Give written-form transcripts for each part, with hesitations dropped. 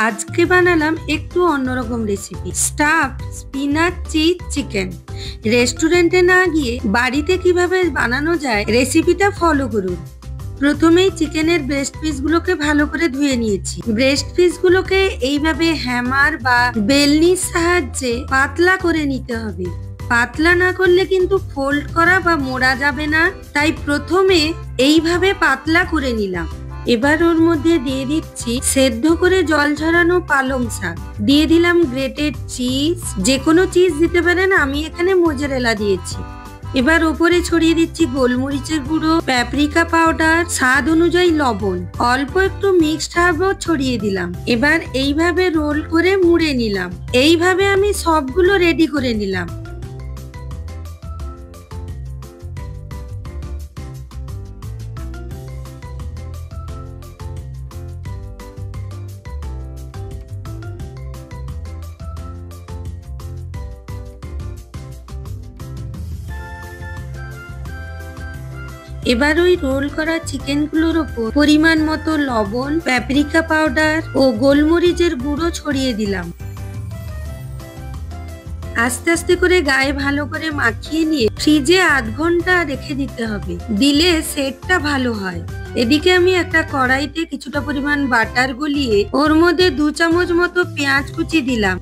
আজকে বানালাম একটু অন্যরকম recipe, stuffed spinach cheese chicken. রেস্টুরেন্টে না গিয়ে বাড়িতে কিভাবে বানানো যায় রেসিপিটা ফলো করুন। প্রথমেই চিকেনের ব্রেস্ট পিসগুলোকে ভালো করে ধুয়ে নিয়েছি। ব্রেস্ট পিসগুলোকে এইভাবে হ্যামার বা বেলনির সাহায্যে পাতলা করে নিতে হবে। পাতলা না করলে কিন্তু ফোল্ড করা বা মোড়া যাবে না, তাই প্রথমে এইভাবে পাতলা করে নিলাম। এবার ওর মধ্যে দিয়ে দিচ্ছি সেদ্ধ করে জল ঝরানো পালং শাক, দিয়ে দিলাম গ্রেটেড চিজ, যে কোনো চিজ দিতে পারেন, আমি এখানে মোজারেলা দিয়েছি। এবার ওপরে ছড়িয়ে দিচ্ছি গোলমরিচের গুঁড়ো, প্যাপরিকা পাউডার, স্বাদ অনুযায়ী লবণ, অল্প একটু মিক্সড হার্বও ছড়িয়ে দিলাম। এবার এইভাবে রোল করে মুড়ে নিলাম। এইভাবে আমি সবগুলো রেডি করে নিলাম। এবার ওই রোল করা চিকেনগুলোর ওপর পরিমাণ মতো লবণ, প্যাপরিকা পাউডার ও গোলমরিচের গুঁড়ো ছড়িয়ে দিলাম। আস্তে আস্তে করে গায়ে ভালো করে মাখিয়ে নিয়ে ফ্রিজে আধ ঘন্টা রেখে দিতে হবে, দিলে সেটটা ভালো হয়। এদিকে আমি একটা কড়াইতে কিছুটা পরিমাণ বাটার গলিয়ে ওর মধ্যে 2 চামচ মতো পেঁয়াজ কুচি দিলাম।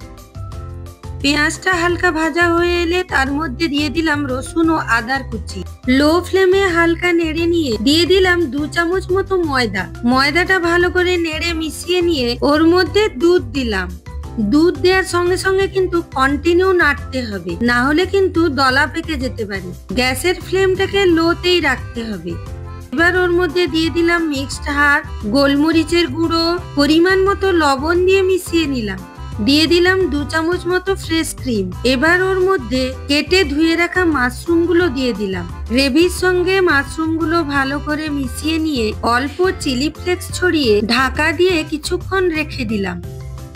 পেঁয়াজটা হালকা ভাজা হয়ে এলে তার মধ্যে দিয়ে দিলাম রসুন ও আদার কুচি। লো ফ্লেমে হালকা নেড়ে নিয়ে দিয়ে দিলাম 2 চামচ মতো ময়দা। ময়দাটা ভালো করে নেড়ে মিশিয়ে নিয়ে ওর মধ্যে দুধ দিলাম। দুধ দেওয়ার সঙ্গে সঙ্গে কিন্তু কন্টিনিউ নাড়তে হবে, না হলে কিন্তু দলা পেকে যেতে পারে। গ্যাসের ফ্লেমটাকে লোতেই রাখতে হবে। এবার ওর মধ্যে দিয়ে দিলাম মিক্সড হার্ব, গোলমরিচের গুঁড়ো, পরিমাণ মতো লবণ দিয়ে মিশিয়ে নিলাম। দিয়ে দিলাম 2 চামচ মতো ফ্রেশ ক্রিম। এবার ওর মধ্যে কেটে ধুয়ে রাখা মাশরুম গুলো দিয়ে দিলাম। গ্রেভির সঙ্গে মাশরুম গুলো ভালো করে মিশিয়ে নিয়ে অল্প চিলি ফ্লেক্স ছড়িয়ে ঢাকা দিয়ে কিছুক্ষণ রেখে দিলাম।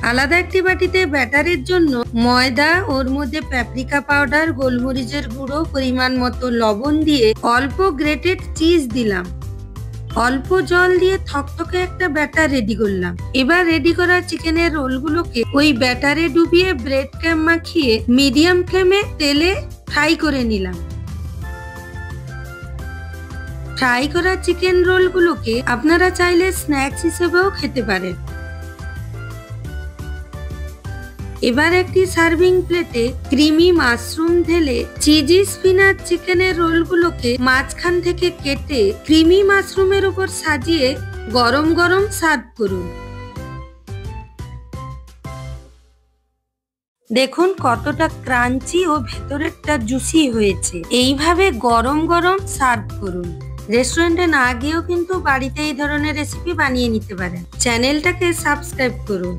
আলাদা একটি বাটিতে ব্যাটারের জন্য ময়দা, ওর মধ্যে প্যাপরিকা পাউডার, গোলমরিচের গুঁড়ো, পরিমাণ মতো লবণ দিয়ে অল্প গ্রেটেড চিজ দিলাম। অল্প জল দিয়ে থকথকে একটা ব্যাটার রেডি করলাম। এবার রেডি করা চিকেনের রোলগুলোকে ওই ব্যাটারে ডুবিয়ে ব্রেড ক্রাম্ব মাখিয়ে মিডিয়াম ফ্লেমে তেলে ফ্রাই করে নিলাম। ফ্রাই করা চিকেন রোলগুলোকে আপনারা চাইলে স্ন্যাক্স হিসেবেও খেতে পারেন। এবার একটি সার্ভিং প্লেটে ক্রিমি মাশরুম ঢেলে চিজি স্পিনাচ চিকেনের রোলগুলোকে মাঝখান থেকে কেটে ক্রিমি মাশরুমের উপর সাজিয়ে গরম গরম সার্ভ করুন। দেখুন কতটা ক্রাঞ্চি ও ভেতরেরটা জুসি হয়েছে। এইভাবে গরম গরম সার্ভ করুন। রেস্টুরেন্টে না গিয়েও কিন্তু বাড়িতে এই ধরনের রেসিপি বানিয়ে নিতে পারেন। চ্যানেলটাকে সাবস্ক্রাইব করুন।